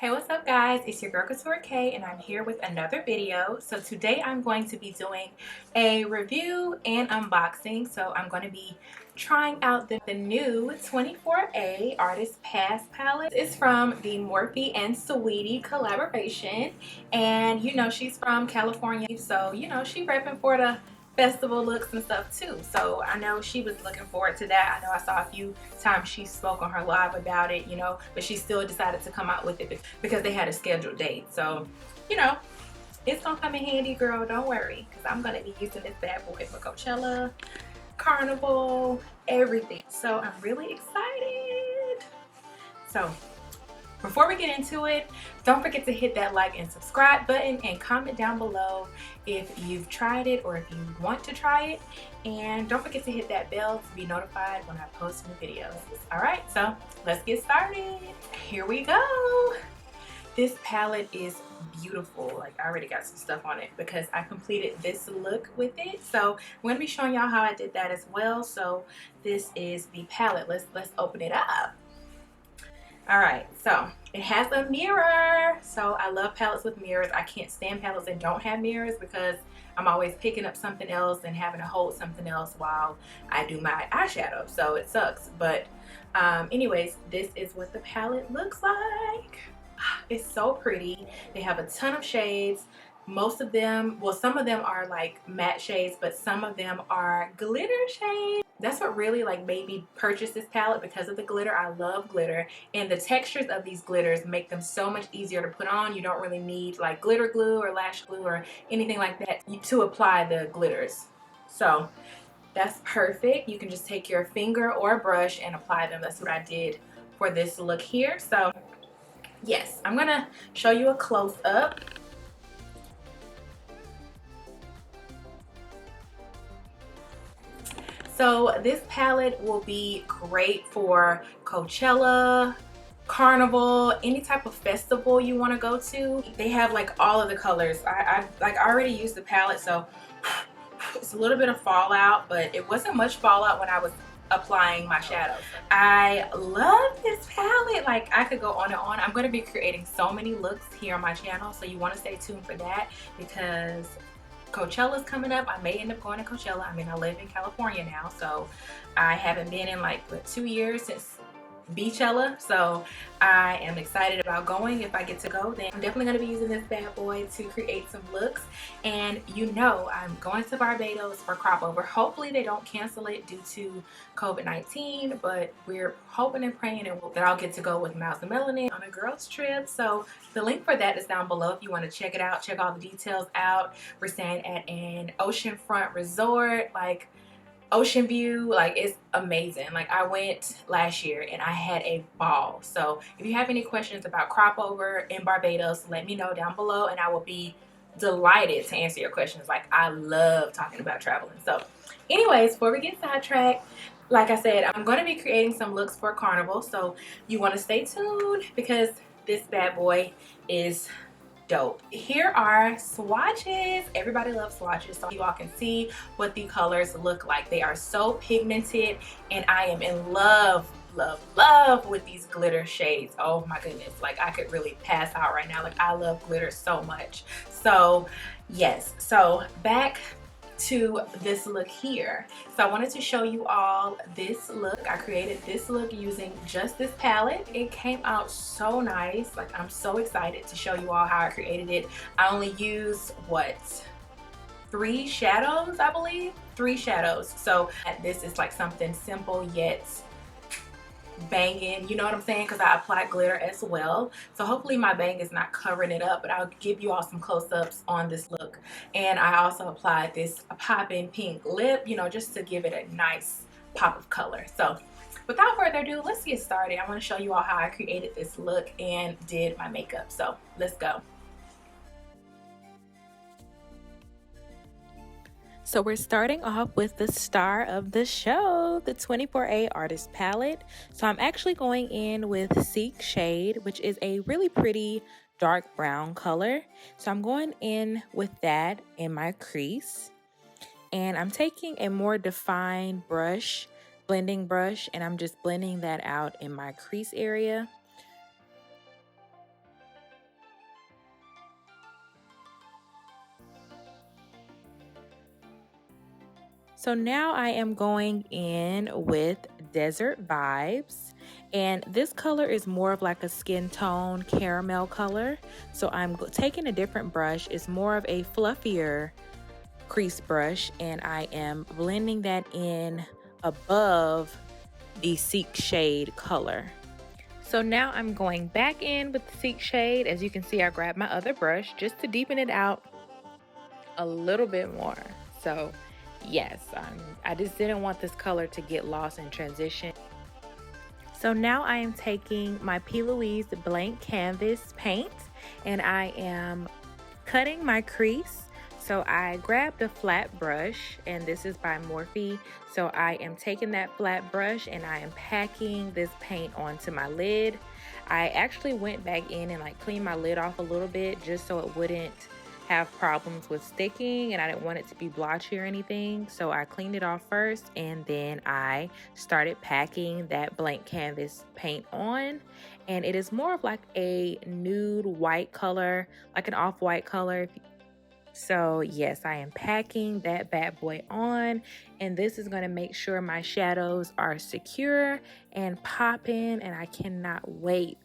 Hey, what's up guys? It's your girl Ktura Kay and I'm here with another video. So today I'm going to be doing a review and unboxing. So I'm going to be trying out the new 24A Artist Pass palette. It's from the Morphe and Saweetie collaboration. And you know, she's from California. So, you know, she repping for the festival looks and stuff too. So I know she was looking forward to that. I know I saw a few times she spoke on her live about it, you know, but she still decided to come out with it because they had a scheduled date. So, you know, it's gonna come in handy, girl. Don't worry, because I'm gonna be using this bad boy for Coachella, Carnival, everything. So I'm really excited. So before we get into it, don't forget to hit that like and subscribe button and comment down below if you've tried it or if you want to try it. And don't forget to hit that bell to be notified when I post new videos. Alright, so let's get started. Here we go. This palette is beautiful. Like, I already got some stuff on it because I completed this look with it. So I'm going to be showing y'all how I did that as well. So this is the palette. Let's open it up. Alright, so it has a mirror. So I love palettes with mirrors. I can't stand palettes that don't have mirrors because I'm always picking up something else and having to hold something else while I do my eyeshadow. So it sucks. But anyways, this is what the palette looks like. It's so pretty. They have a ton of shades. Most of them, well, some of them are like matte shades, but some of them are glitter shades. That's what really like made me purchase this palette, because of the glitter. I love glitter, and the textures of these glitters make them so much easier to put on. You don't really need like glitter glue or lash glue or anything like that to apply the glitters. So that's perfect. You can just take your finger or a brush and apply them. That's what I did for this look here. So yes, I'm gonna show you a close-up. So this palette will be great for Coachella, Carnival, any type of festival you want to go to. They have like all of the colors. I already used the palette, so it's a little bit of fallout, but it wasn't much fallout when I was applying my shadows. I love this palette. Like, I could go on and on. I'm going to be creating so many looks here on my channel, so you want to stay tuned for that, because Coachella's coming up. I may end up going to Coachella. I mean, I live in California now, so I haven't been in like 2 years since Beachella, so I am excited about going. If I get to go, then I'm definitely going to be using this bad boy to create some looks. And you know, I'm going to Barbados for crop over. Hopefully they don't cancel it due to COVID-19, but we're hoping and praying that I'll get to go with Mouse and Melanin on a girls trip. So the link for that is down below if you want to check it out, check all the details out. We're staying at an oceanfront resort, like ocean view. Like, it's amazing. Like, I went last year and I had a ball. So if you have any questions about crop over in Barbados, let me know down below and I will be delighted to answer your questions. Like, I love talking about traveling. So anyways, before we get sidetracked, like I said, I'm going to be creating some looks for Carnival, so you want to stay tuned because this bad boy is dope. Here are swatches. Everybody loves swatches, so you all can see what the colors look like. They are so pigmented, and I am in love with these glitter shades. Oh my goodness, like, I could really pass out right now. Like, I love glitter so much. So yes, so back to this look here. So I wanted to show you all this look. I created this look using just this palette. It came out so nice. Like, I'm so excited to show you all how I created it. I only used, what, 3 shadows, I believe? 3 shadows. So this is like something simple yet banging, you know what I'm saying, because I applied glitter as well. So hopefully my bang is not covering it up, but I'll give you all some close-ups on this look. And I also applied this popping pink lip, you know, just to give it a nice pop of color. So without further ado, let's get started. I want to show you all how I created this look and did my makeup. So let's go. So we're starting off with the star of the show, the 24A Artist Palette. So I'm actually going in with Seek Shade, which is a really pretty dark brown color. So I'm going in with that in my crease. And I'm taking a more defined brush, blending brush, and I'm just blending that out in my crease area. So now I am going in with Desert Vibes, and this color is more of like a skin tone caramel color. So I'm taking a different brush. It's more of a fluffier crease brush, and I am blending that in above the Seek shade color. So now I'm going back in with the Seek shade. As you can see, I grabbed my other brush just to deepen it out a little bit more. So yes, I just didn't want this color to get lost in transition. So now I am taking my P. Louise blank canvas paint, and I am cutting my crease. So I grabbed a flat brush, and this is by Morphe. So I am taking that flat brush and I am packing this paint onto my lid. I actually went back in and like cleaned my lid off a little bit just so it wouldn't have problems with sticking, and I didn't want it to be blotchy or anything. So I cleaned it off first, and then I started packing that blank canvas paint on, and it is more of like a nude white color, like an off-white color. So yes, I am packing that bad boy on, and this is going to make sure my shadows are secure and popping, and I cannot wait.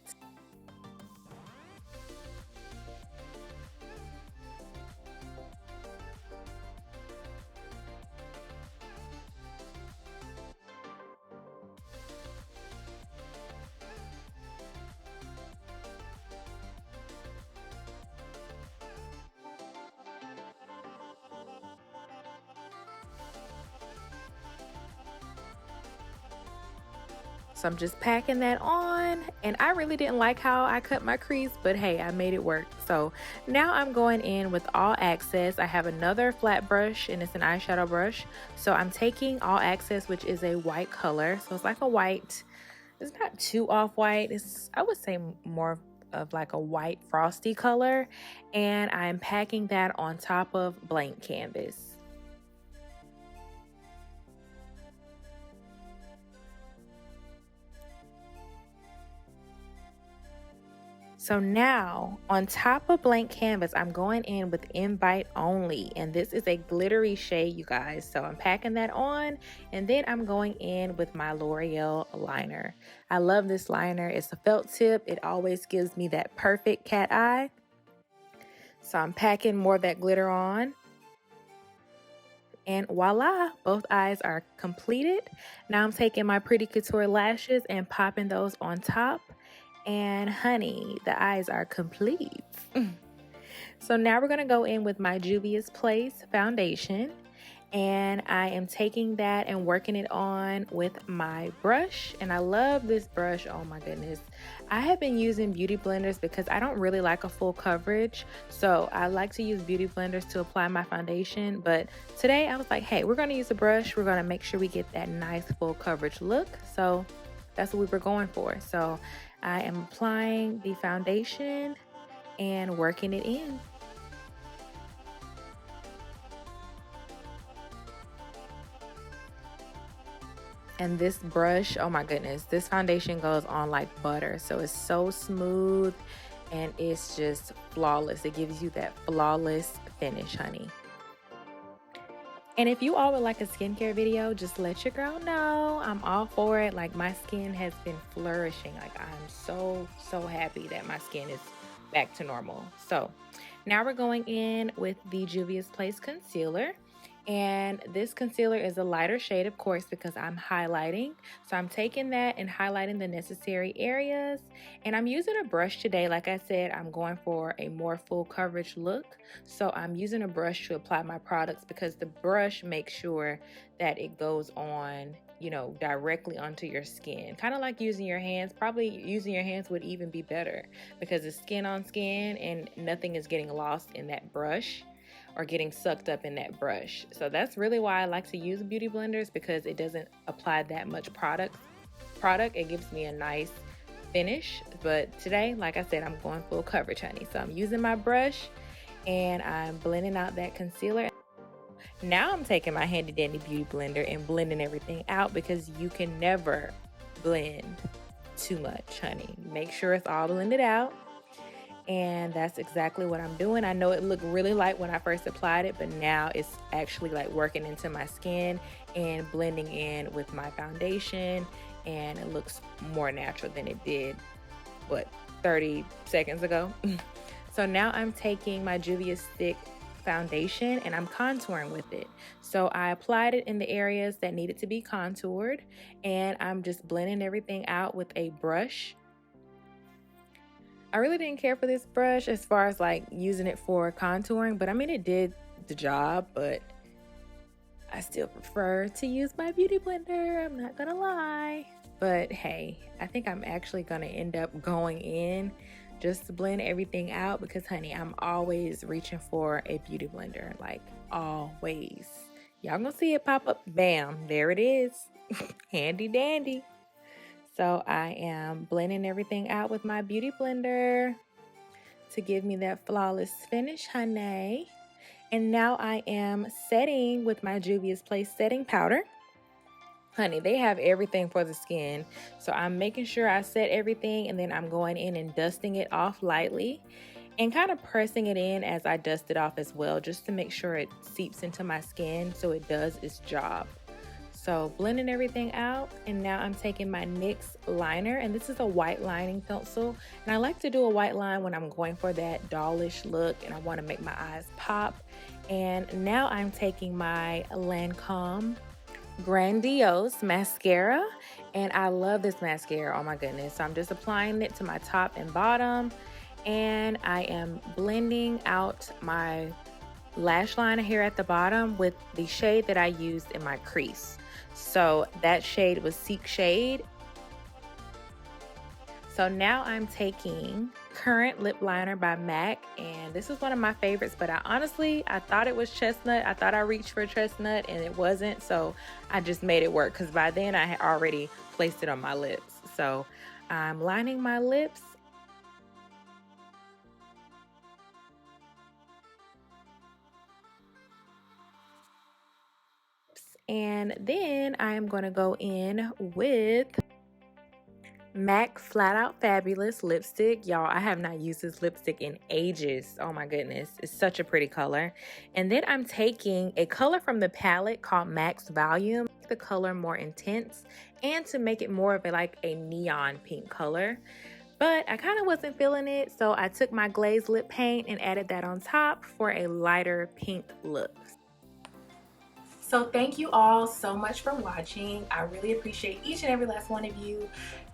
So I'm just packing that on, and I really didn't like how I cut my crease, but hey, I made it work. So now I'm going in with All Access. I have another flat brush, and it's an eyeshadow brush. So I'm taking All Access, which is a white color. So it's like a white, it's not too off-white. It's, I would say, more of like a white frosty color. And I'm packing that on top of blank canvas. So now on top of blank canvas, I'm going in with Invite Only, and this is a glittery shade, you guys. So I'm packing that on, and then I'm going in with my L'Oreal liner. I love this liner. It's a felt tip. It always gives me that perfect cat eye. So I'm packing more of that glitter on. And voila, both eyes are completed. Now I'm taking my Pretty Couture lashes and popping those on top. And honey, the eyes are complete. So now we're going to go in with my Juvia's Place foundation. And I am taking that and working it on with my brush. And I love this brush. Oh my goodness. I have been using beauty blenders because I don't really like a full coverage. So I like to use beauty blenders to apply my foundation. But today I was like, hey, we're going to use a brush. We're going to make sure we get that nice full coverage look. So that's what we were going for. So I am applying the foundation and working it in. And this brush, oh my goodness, this foundation goes on like butter. So it's so smooth and it's just flawless. It gives you that flawless finish, honey. And if you all would like a skincare video, just let your girl know. I'm all for it. Like, my skin has been flourishing. Like, I'm so happy that my skin is back to normal. So now we're going in with the Juvia's Place concealer. And this concealer is a lighter shade, of course, because I'm highlighting. So I'm taking that and highlighting the necessary areas. And I'm using a brush today. Like I said, I'm going for a more full coverage look. So I'm using a brush to apply my products because the brush makes sure that it goes on, you know, directly onto your skin. Kind of like using your hands. Probably using your hands would even be better because it's skin on skin and nothing is getting lost in that brush or getting sucked up in that brush. So that's really why I like to use beauty blenders, because it doesn't apply that much product. It gives me a nice finish. But today, like I said, I'm going full coverage, honey. So I'm using my brush and I'm blending out that concealer. Now I'm taking my handy dandy beauty blender and blending everything out, because you can never blend too much, honey. Make sure it's all blended out. and that's exactly what I'm doing. I know it looked really light when I first applied it, but now it's actually like working into my skin and blending in with my foundation, and it looks more natural than it did, what, 30 seconds ago. So now I'm taking my Juvia's Stick foundation and I'm contouring with it. So I applied it in the areas that needed to be contoured, and I'm just blending everything out with a brush. I really didn't care for this brush as far as like using it for contouring, but I mean, it did the job, but I still prefer to use my beauty blender, I'm not gonna lie. But hey, I think I'm actually gonna end up going in just to blend everything out, because honey, I'm always reaching for a beauty blender, like always. Y'all gonna see it pop up, bam, there it is. Handy dandy. So I am blending everything out with my beauty blender to give me that flawless finish, honey. And now I am setting with my Juvia's Place setting powder. Honey, they have everything for the skin. So I'm making sure I set everything, and then I'm going in and dusting it off lightly and kind of pressing it in as I dust it off as well, just to make sure it seeps into my skin so it does its job. So blending everything out, and now I'm taking my NYX liner, and this is a white lining pencil. And I like to do a white line when I'm going for that dollish look and I want to make my eyes pop. And now I'm taking my Lancome Grandiose mascara, and I love this mascara, oh my goodness. So I'm just applying it to my top and bottom, and I am blending out my lash line here at the bottom with the shade that I used in my crease. So that shade was Seek Shade. So now I'm taking Current Lip Liner by MAC, and this is one of my favorites, but I thought it was chestnut. I thought I reached for chestnut and it wasn't, so I just made it work, because by then I had already placed it on my lips. So I'm lining my lips. And then I'm going to go in with MAC Flat Out Fabulous lipstick. Y'all, I have not used this lipstick in ages. Oh my goodness, it's such a pretty color. And then I'm taking a color from the palette called Max Volume, the color more intense, and to make it more of like a neon pink color. But I kind of wasn't feeling it, so I took my glazed lip paint and added that on top for a lighter pink look. So thank you all so much for watching. I really appreciate each and every last one of you.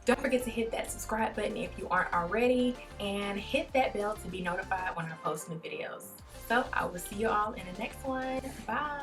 Don't forget to hit that subscribe button if you aren't already, and hit that bell to be notified when I post new videos. So I will see you all in the next one. Bye.